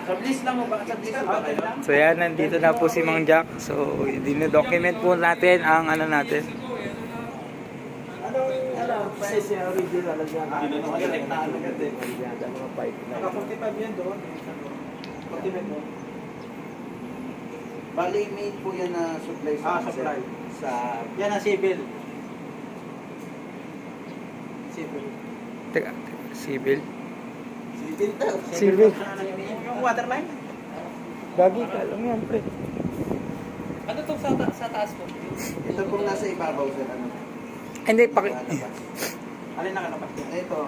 Sablis lang mo ba? Sablis lang ba kayo? So yan, nandito na po si Mang Jack. So, dinodocument po natin ang ano natin. Kasi original lang yan. Kinonektahan agad eh. Mga pipe. Naka-45 yan doon. 45 doon. Bali, main po yan na supply sa Supply. sa Yan ang civil. Civil. Teka, civil. civil daw. Civil. Yung water line? Gagi ka lang yan, pre. Ano itong sa taas po? Ito pong nasa ibabaw sa ano. Hindi, Alin na kalabas ko? Ito.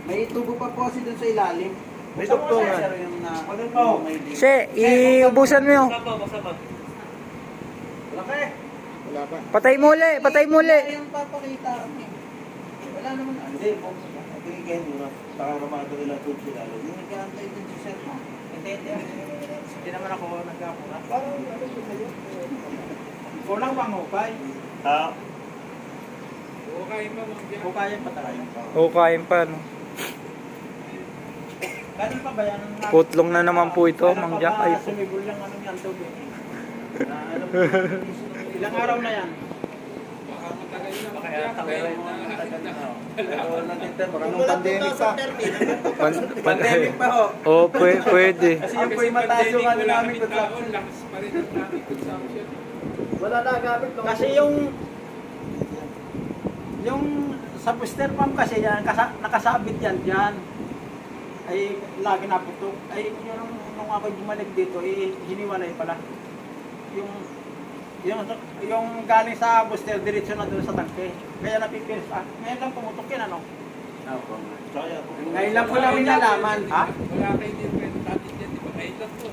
May tubo pa po kasi dun sa ilalim. May tugtungan. Pero yung na may link. She, iubusan mo yung. Masabag. Laki. Wala pa. Patay mo uli, patay mo uli. Yung papakita kami. Wala naman. Hindi, po. Tingin mo na. Baka ramado nila tubos sa ilalim. Yung nag-aantay dun sa set mo. Hindi naman ako nagkakura. Parang ano ko sa'yo? Kulang bang hukay? Ah. Hukay pa talaga. O, kain pa, no? Galing pa ba yan? Putlong na naman po ito, Mang Jack. Ay, po. Sumibol yung ano niyan, tubig. Ilang araw na yan? Kaya tagal na. Pero natita, baka nung pandemic pa. Pandemic pa ho. Oh, pwede. Kasi yung po yung mataas yung ano namin consumption. Wala na gamit. Kasi yung sa booster pump kasi yan, nakasabit yan dyan. Ay lagi naputok. Ay nung ako bumalik dito, hiniwalay pala. Yung galing sa booster, diretso na doon sa tangke. Kaya napipilis. Ngayon lang pumutok yan, ano? Ngayon lang po namin nalaman. Ha? Wala kayo din pwede natin yan, di ba? Ngayon lang po.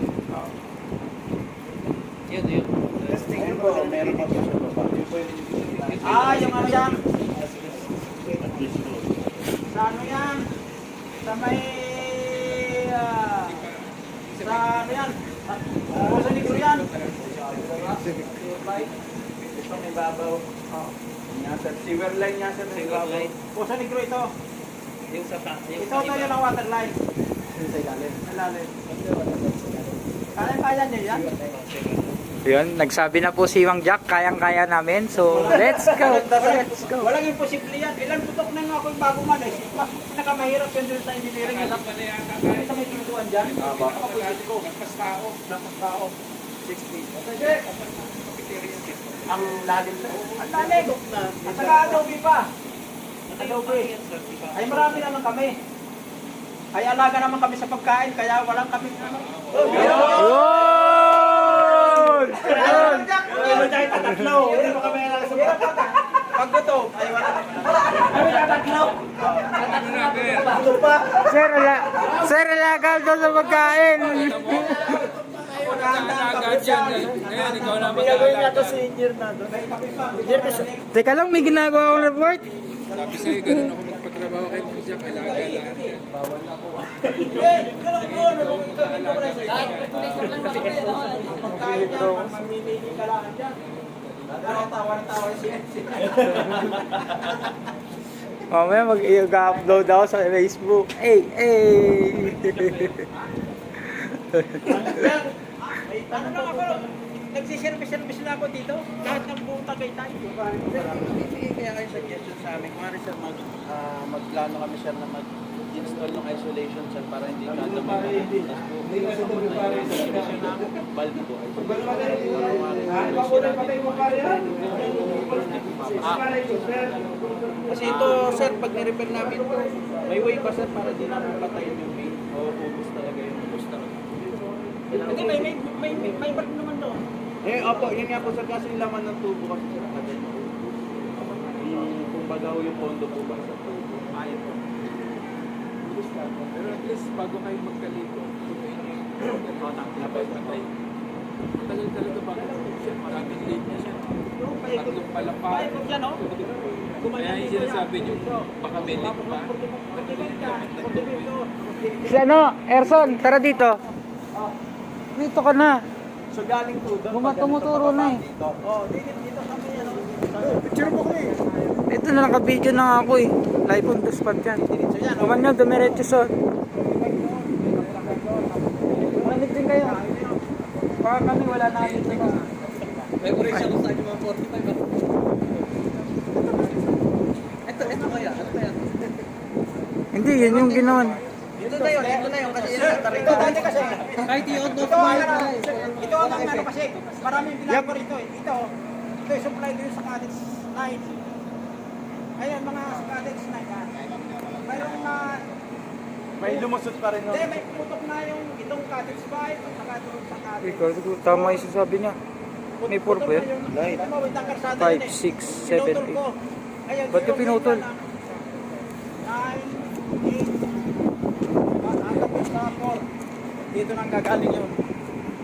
Yun. Ayun po, meron pa po sa baba. Yung ano yan? Sa ano yan? Sa may... sa ano yan? Sa Negro yan. Ito may babaw. Sewer line niya sa Negro. Puso Negro ito. Yung sa taas. Ito yun ang water line. Sa ilalim. Malalim. Kaya niya yan? Yun, nagsabi na po si Mang Jack, kayang-kaya namin. So, let's go. Let's go. Walang imposible yan. Ilan putok na nga ako yung bago man eh. Mas pinakamahirap yung dito sa engineering. Sa may pintuan dyan. Nakapagod ko. Lakas tao. 60. Ang lalim na. Ang lalim. At saka adobe pa. Adobe. Ay marami naman kami. Ay alaga naman kami sa pagkain. Kaya walang kami. Yun! Dahil tatatlo. Hindi mo kami alaga sa pagkain. Pag gutom, ay wala kami. Kami tatatlo. Tatatlo pa. Sir, alagal daw sa pagkain. Agad yan. Ngayon, ikaw na Gagawin niya to mag-aalaga. si engineer na doon. Teka lang, may ginagawa akong report. Sabi sa'yo, ganun ako magpatrabaho kay Mang Jack. Alaga lahat yan. Pagkain niya, mamimili ka lang dyan. Tawa-tawa siya. Mamaya mag-upload ako sa Facebook. Hey! Ano lang ako, nagsiservice na ako dito. Kahit ng buong Tagaytay. Bibigay kaya kayo suggestion sa amin. Kung ano sir, magplano kami sir na mag-install ng isolation sir para hindi ka naman. Bulb po. Kasi ito sir, pag ni-repair namin ito, may way pa sir para di namin patayin yung main. O ubus talaga yung ubus talaga. Hindi, may bag naman doon. Opo, yun nga po sir, kasi yung laman ng tubo kasi sir. Kung bagaw yung pondo po ba sa tubo. Ayaw po. Pero at least, bago kayo magkaliko, tuloy niyo yung napay-patay. Matagal talaga ba? Maraming late na siya. Tatlong palapa. Paikot yan, oh. Kaya yung sinasabi niyo, baka may leak pa. Si ano, Erson, tara dito. Dito ka na. So galing po doon. Tumuturo na eh. Oh, dito kami, ano. Picture mo ko eh. Ito na naka-video na nga ako eh. Live on the spot yan. So yan, Kuman nyo, dumiretso sa... Manig din kayo. Baka kami wala na dito na. may operation ko sa akin mga 45. Ito kaya, ano kaya? Hindi, yun yung ginawa. Ito na yun kasi yun sa Ito dati kasi. kahit yun, no, Ito ang ano, ito ang ano kasi. Maraming ginagawa rito eh. Ito yung supply dito sa cottage 9. Ayan, mga cottage 9 yan. Mayroong na... may lumusot pa rin. Hindi, may putok na yung itong cottage 5 at saka doon sa cottage. Ikaw, tama yung sasabi niya. May Putok purple. na yung- Right. Ano, wait, ang karsada 5, yun eh. 6, 7, Pinutol 8. ko. Ayan, Ba't yung pinutol? 9, 8. At sa 4. Dito nang gagaling yun.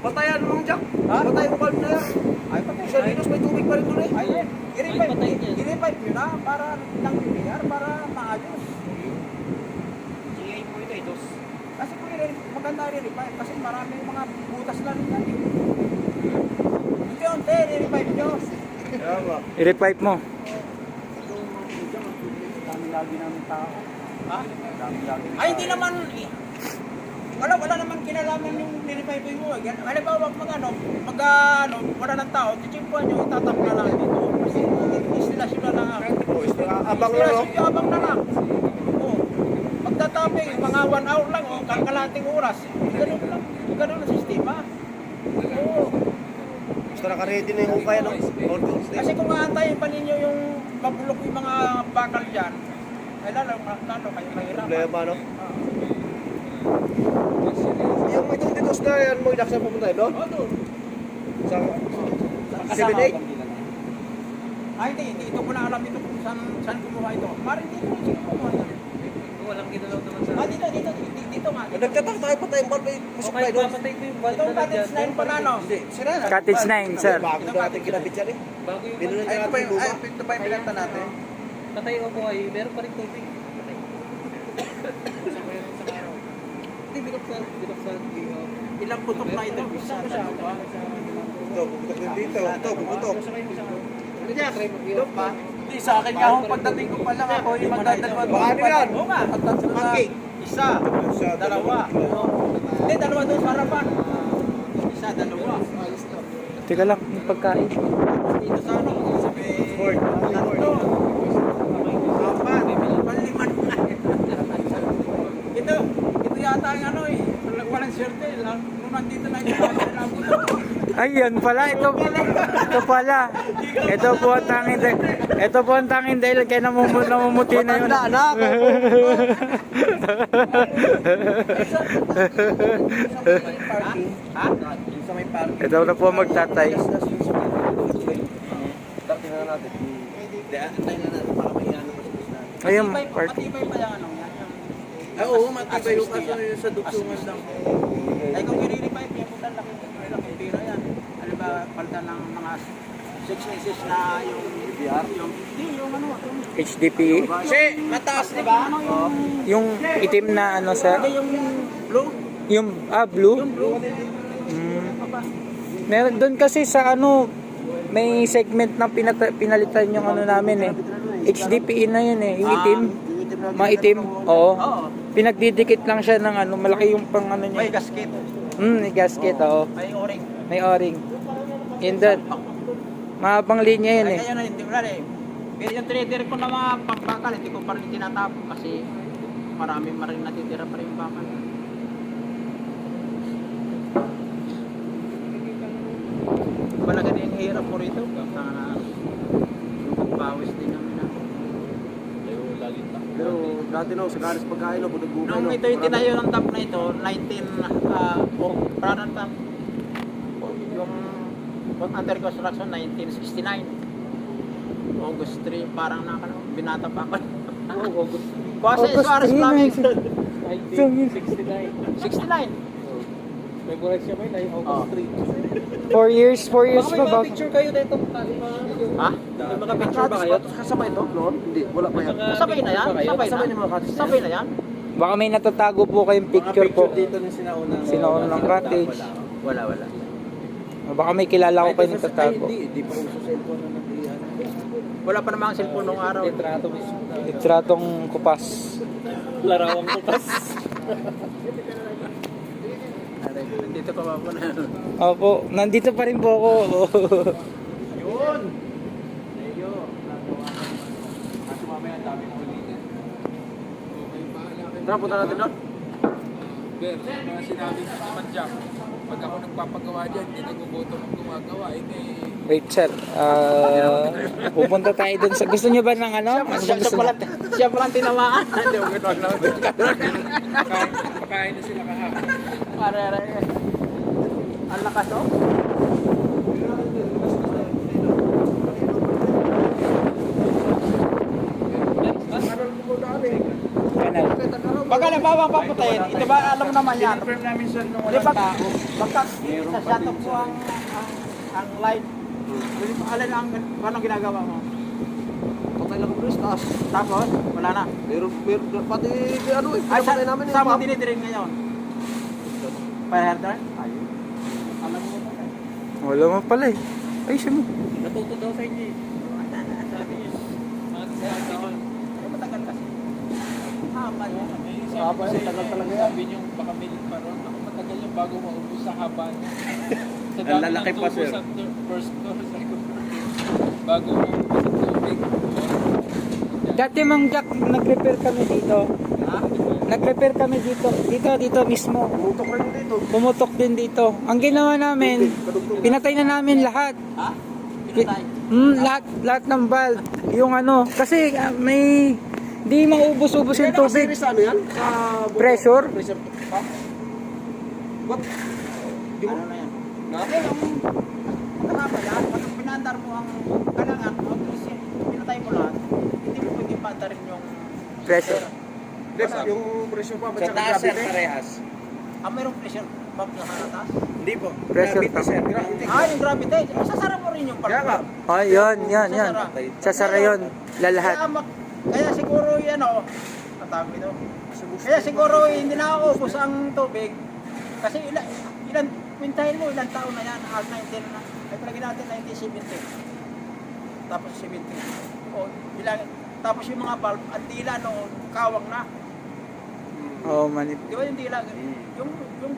Patayan mo ang jack. Ha? Patay mo valve na yan. Ay, patay. Sa Linus may tubig pa rin doon eh. Ay, i-revive nyo na para ng PPR para maayos. GA po ito, itos. Kasi kung maganda i-revive kasi maraming mga butas na rin yan eh. Unti-unti, i-revive nyo. Tama. I-revive mo. Dami lagi namin tao. Ha? Dami lagi. Ay, hindi naman. Wala naman kinalaman yung nilirevive mo. Halimbawa, wala ng tao, tichimpuan nyo, itatap na lang dito. Kasi instalasyon na lang. Abang lang, no? Abang na lang. Oo. Magtatapping, mga 1 hour lang, o kalating oras. Ganun lang. Ganun ang sistema. Oo. Basta naka-ready na yung hukay, no? Kasi kung aantayin pa ninyo yung mabulok yung mga bakal dyan, ay lalo kayo mahirap. Problema, no? Yung may dito na yan mo, inaksan pupunta yun, no? Oo, doon. Sa Kasama 7-8? ko. Ay, hindi. Ito ko na alam ito kung saan kumuha ito. Maring dito rin sino kumuha ito. Walang ginalaw naman sa... Ah, dito nga. Nagtatak tayo patay yung valve, may supply doon. Itong cottage 9 pala, no? Hindi, sira na. Cottage 9, sir. Bago natin kinabit yan eh. Binunan na natin yung luma. Ito ba yung pinanta natin? Patay o po ay meron pa rin tubig. Patay. Hindi, binuksan. Ilang putok na ito? Isa ba siya? Ito, puputok din dito. Ito, puputok. Ito pa. Hindi, sa akin nga akong pagdating ko pa lang ako yung magdadalawa. Baka ano yan? Oo nga. At tatlo na. Pancake. Isa. Dalawa. Hindi, dalawa doon sa harapan. Isa, dalawa. Teka lang, yung pagkain. Dito sa ano? Sabi. Ford. Tatlo. Apat. Panliman na. Ito yata ang ano eh. Walang swerte. Nung nandito na ito. Ay, yan pala. Ito pala. Ito po ang tanging dahil kaya namumuti na yun. Anak! Ha? Sa may parking. Ito na po magtatay. Tingnan na natin. Hindi, antayin na natin. Baka may ano pa sa gusto natin. Ayun, Matibay part. pa yung ano yan. Ay, oo, matibay yung kaso yun sa duksungan lang. Ay kung i-revive niya, putan laki pira yan. Alam ba, palta ng mga 6 inches na yung BR? hindi, yung ano, yung HDPE. Kasi, mataas, di ba? ano yung Yung itim na ano, sir? hindi, yung blue. Yung, blue? Blue. Meron doon kasi sa ano, may segment na pinalitan yung ano namin eh. HDPE na yun eh, yung itim. Maitim, oo. Oo. Pinagdidikit lang siya ng ano, malaki yung pang ano May niya. gasket. May gasket, oo. May o-ring. May o-ring. Yun doon. Mahabang linya yun Ay, eh. kaya na, hindi ko na eh. Kaya yung tinitir ko na mga pagbakal, hindi ko pa rin tinatapon kasi marami rin natitira pa rin yung bakal. Malaga din yung hirap mo rito. Pagpawis din namin ako. Pero dati no, sa garis pagkain no, bunag-bunga no. Nung ito yung tinayo ng tap na ito, 19, parang tap, yung under construction, 1969. August 3, parang binata pa ako. August Kasi August Suarez 3, Plumbing. 1969. 69. May bulag siya may August 3. 4 years Baka may pa mga ba? picture kayo dito. Ha? May mga picture ba kayo? Kasabay to, noon? Hindi, wala pa yan. Sabay na yan? Sabay Kasabay na? ng mga cottage na Sabay na yan? Baka may natatago po kayong picture po. dito ng sinaunang. Sinaunang cottage. Wala. Baka may kilala ko kayo natatago. Hindi pa uso cellphone na nag-iyan. Wala pa namang cellphone nung araw. Litrato mismo. Litratong kupas. Larawang kupas. Dito pa ba po na? Opo, nandito pa rin po ako. Yun! Medyo, nagawa ko ng kaso mamaya ang daming ulitin. Okay, bahala kayo. Tara, punta natin doon. Ber, mga sinabi ko naman Jack, pag ako nagpapagawa dyan, hindi nagbuboto ng gumagawa, Wait sir, pupunta tayo dun sa... Gusto nyo ba ng ano? Ano ba gusto nyo? Siya palang tinamaan. Hindi, wag na. pakain na sila kahapon. Pare. Ang lakas, oh. Baka na ba papatayin? Ito ba alam mo naman yan? Confirm namin sir nung Di walang ba? tao. Baka sa shatok mo ang light. Alin ang anong ginagawa mo? Patay lang kami taas. Tapos, wala na. Meron, pati ano eh, Ay, pinapatay namin saan mo eh. dinidirin ngayon? Fire hydrant? Ayun. Alam mo ba? Wala mo pala eh. Ay, siya mo. Natuto daw sa inyo. Sabi niyo. Ay, matagal kasi. Haba niya. Haba yan, tagal talaga yan. Sabi niyo, baka may pa ron. Ako matagal yung bago maubos sa haba niya. Sa Ang dami lalaki ng pa, tubo sir. sa first floor, second floor. Bago maubos sa tubig. Dati Mang Jack, nag-repair kami dito. Nag-repair kami dito mismo. Mutok rin dito. Pumutok din dito. Ang ginawa namin, pinatay na namin lahat. Ha? Pinatay. Lahat ng valve. Yung ano, kasi may di maubos-ubos yung tubig. Sa ano yan? Sa Pressure. pressure pump? What? Ano na yan? Hindi, yung karama yan, pag pinandar mo ang kalangan mo, pinatay mo lahat, hindi mo pwede paandarin yung Pressure. Yes, yung pressure pump at Sa saka taas sir, gravity. parehas. mayroong pressure pump na taas. Hindi po. Pressure Gravity, pump. sir. Gravity. Yung gravity, masasara mo rin yung Kaya nga. pump. Oh, yun. Sasara yun. Lalahat. Kaya siguro yan o, matawag ito. Kaya siguro hindi na ubos ang tubig. Kasi ilan kwintahin mo, ilang taon na yan, 19 na. Ay palagi natin 1970. Tapos 70. O, tapos yung mga bulb, ang dila noon, kawang na. Oh, manip. Di ba yung dila? Yung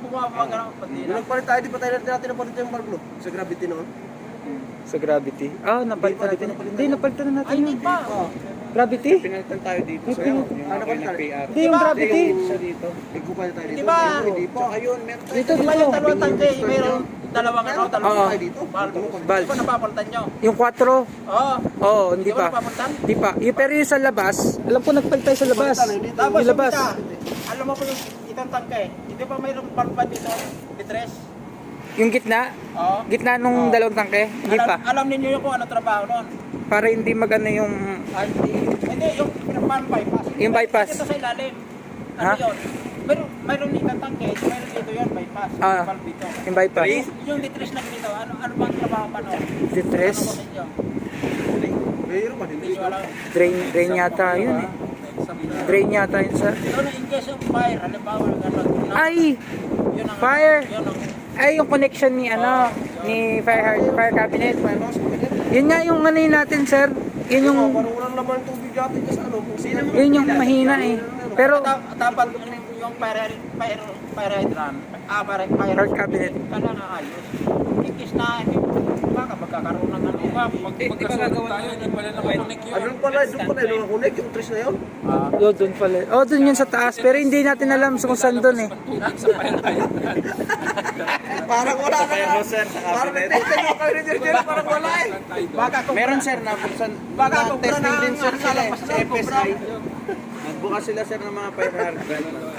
bumababa ka ng Nung pandila. nagpalit tayo, di pa tayo natin napalit yung bulb no? Sa gravity noon. Sa gravity. Oh, napalitan natin. Hindi, napalitan na natin Ay, hindi yun. pa. Gravity? Pinalitan tayo dito. Ay, So, pinal- yung Ano kayo ba nag-PR. Hindi, yung gravity. Isa dito. Nagpupalit tayo dito. Di ba? Hindi po. Ayun, meron tayo. Dito, Di ba dito. yung dalawang tangke, mayroong dalawang ano, Oo. dalawang tayo dito. bulb. Valve. Di ba napapalitan nyo? Yung 4. Oo. Oo, hindi Di ba pa. napapalitan? Hindi pa. Pero yung sa labas, alam ko nagpalit tayo sa labas. Tapos Yung labas. alam mo po yung itong tangke, hindi ba mayroong bulb ba dito? Litres? Yung gitna, Oo. gitna nung dalawang tangke, hindi pa. Alam ninyo yung kung ano trabaho nun? Para hindi magano yung... Hindi, yung pinapaan bypass. Yung bypass. Ito sa ilalim. Ano Ha? yun? Mayroon dito ang tangke, mayroon dito yun, bypass. Ah. Valve dito. Yung bypass. Yung litres na ganito, ano bang trabaho pa nun? Litres. Ano ba sa inyo? Mayroon pa din Hindi dito. ko alam. Drain yata yun eh. Drain yata yun sa... Ito na in case of fire, halimbawa, gano'n. Ay! Yun ang, Fire! Yun ang, Ay, yung connection ni ano, ni fire cabinet. Yun nga yung ano yun natin, sir. Yun yung... Parang walang laman ng tubig natin kasi ano. Kung sino mo. Yun yung mahina eh. Pero... dapat yung fire hydrant, Fire cabinet. kailangan ayos. In case na, baka magkakaroon ng ano. Magkasunod tayo, hindi pala nakakunik yun. Ano pala, doon pala yung nakakunik, yung trace na yun. Doon pala. Oh, doon yun sa taas. Pero hindi natin alam kung saan doon eh. Parang wala na. Parang nagtitin kayo ni Jerry, parang wala eh. Baka kung Meron sir na buksan. Baka na kung testing din sir sila eh, nakalampas sa na, FSI. Nagbukas sila sir ng mga fire hydrant.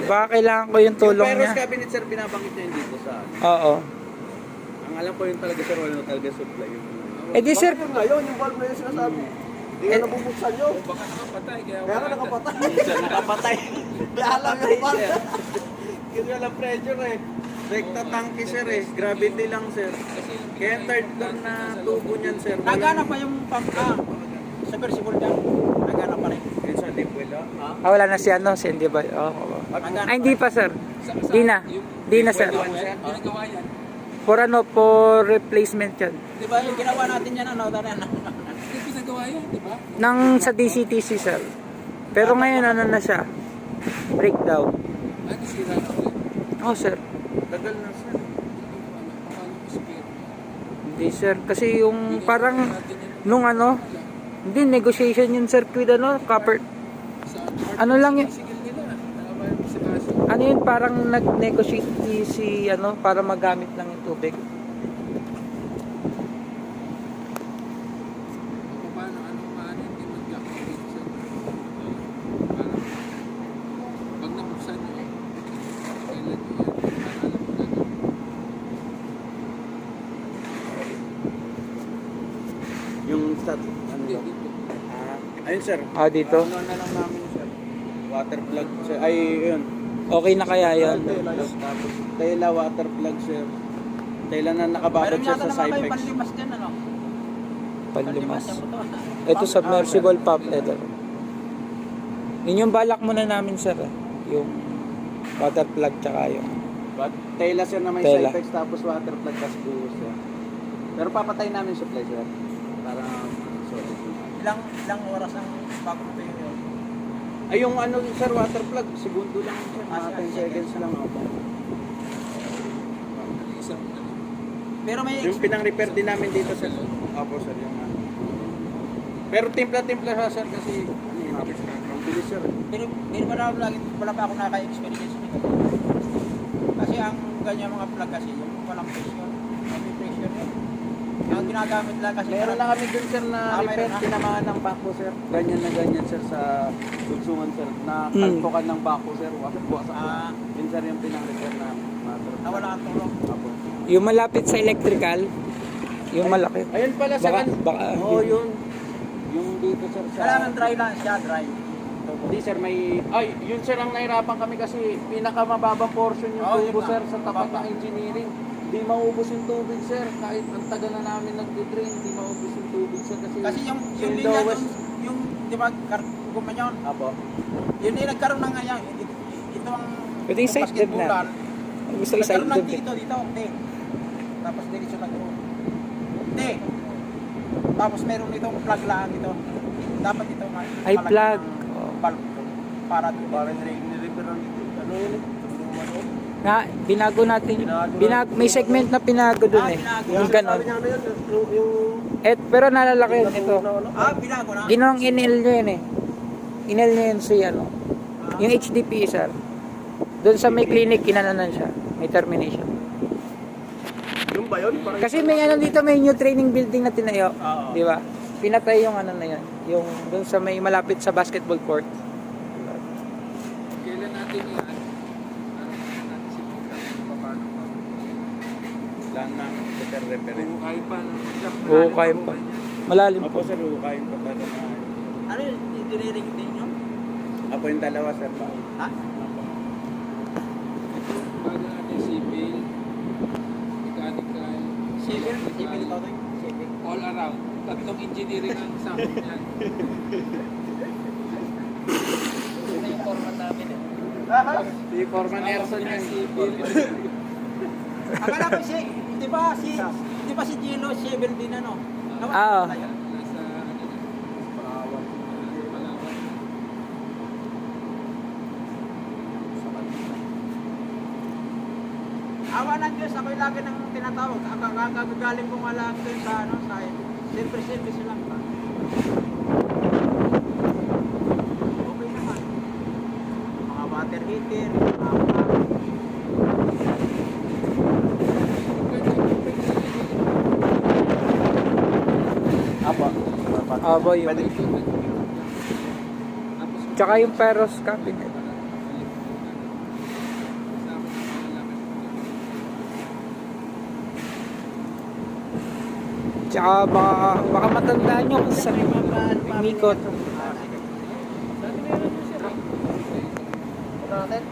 Baka kailangan ko yung tulong Yung niya. Pyros cabinet sir, binabangkit niya yun dito sa... Oo. Ang alam ko yun talaga sir, wala talaga supply yun. Eh di sir, Bakit yun ngayon, yung valve na yun sinasabi. Hindi nga nabubuksan nyo. Baka nakapatay, kaya Kaya wala. ka nakapatay. Nakapatay. Alam yung valve. Yun wala pressure eh. Rekta tanki sir eh, gravity lang sir. Kaya yung third floor na tubo niyan sir. nagana pa yung pump submersible dyan. Nagana pa rin. Yun sa deep well wala na si ano, si hindi ba? Oo. Ay, hindi pa sir. Di na. Di na sir. Ginagawa yan. For ano, for replacement yan. Di ba yung ginawa natin yan, ano, tanan? Hindi ginagawa yan, di ba? Sa DCTC, sir. Pero ngayon, ano na siya? Breakdown. Ano sira na ulit? Oh, sir. Tagal na sir. Paano spare? Hindi, sir. Kasi yung parang, nung ano, hindi, negotiation yung circuit, ano, copper. Ano lang yun? Sigil nila. Nakabay mo sa kaso. Ano yun, parang nag-negotiate si, ano, para magamit lang yung tubig. Paano, paano hindi mag-lock sa parang pag nabuksan nyo, kailan nyo yan, para alam mo na Yung stat, ano hindi ba? dito. Ayun sir. Ah, dito? Ano na lang namin sir. Water plug sir. Ay, yun. Okay na kaya yun? Tapos tela, water plug sir. Tela na nakababad Mayroon sir yata sa naman kayo Cypex. panlimas dyan, ano? Panlimas. yung motor. Ito, submersible pump. Ito. Yun yung balak muna namin, sir. Yung water plug tsaka yung... Tela sir na may Tela. Cypex tapos water plug tas buhos sir. Pero papatay namin supply sir. Para sorry. Ilang oras ang bago mo tayo yun? Ay yung ano sir water plug segundo lang sir. Ah, Mga 10 seconds lang ako. Isang Pero may Yung pinang-repair din namin dito sir. Opo sir yung ano. Pero timpla-timpla siya sir kasi ang bilis sir. Pero wala pa ako naka-experience nito. Kasi ang ganyan mga plug kasi, yung walang pressure, may pressure yun. Ang ginagamit lang kasi Meron na kami dun sir na repair, meron na. tinamaan ng bako sir. Ganyan na ganyan sir sa dugsungan sir. Na kalpokan ng bako sir. Bukas ako. Ah. Yun sir yung pinang-repair namin. nawala ang tulong. Opo. Yung malapit sa electrical, yung malaki. Ayun pala sir. Baka, Oo yun. Yung dito sir sa... Kailangan dry lang siya, dry. Hindi sir, may... Ay, yun sir ang nahirapan kami kasi pinakamababang portion yung Oo, tubo yun sir nga. sa tapat Mababa. ng engineering. Hindi maubos yung tubig sir. Kahit ang tagal na namin nag-drain, hindi maubos yung tubig sir kasi... Kasi yung yung linya lowest... yung di ba, gumanyon, Apo. yun yung nagkaroon ng ngayon. Ito ang Pwede yung side dive na. basketballan. gusto yung side Nagkaroon ng dive. dito, hindi. Tapos diretso nagkaroon. Hindi. Tapos meron itong plug lang ito. Dapat ito Ay, plug. Bulb. Para ni-repair ang ano yun eh. Na, binago natin. May segment na pinago dun eh. Yung ganon. Pero nalalaki yun ito. Binago na. Ginawang inel nyo yun eh. Inel nyo yun si ano. Yung HDPE sir. Doon sa may clinic, inananan siya. May termination. Yung ba yun? Kasi may ano dito, may new training building na tinayo. Oo. Di ba? Pinatay yung ano na yun. Yung doon sa may malapit sa basketball court. kailan natin yan? Ano natin si Pita? Paano pa? Lang na repair. Kaya pa. Oo, kaya pa. Malalim Apo po. sir, hukayin pa pala na. Ano yun? Engineering din yun? Apo yung dalawa sir pa. Ha? Bago natin civil, mechanical, Civil ito ito. Civil. all around. Tatlong engineering ang sakop niyan. Ito yung format namin eh. Si Foreman Erson yan. Civil. Akala ko di ba si Gino civil din ano? Ah. Nawala yun. Nasa Palawan. Awa ng Diyos, ako'y lagi nang tinatawag. Kagagaling ko nga lang doon sa ano, sa service lang pa. Okay naman. Mga water heater, Apo. Abo yung. Pwede. Tsaka yung Peros cabinet. Tsaka baka matandaan nyo kung saan umikot. Ito natin.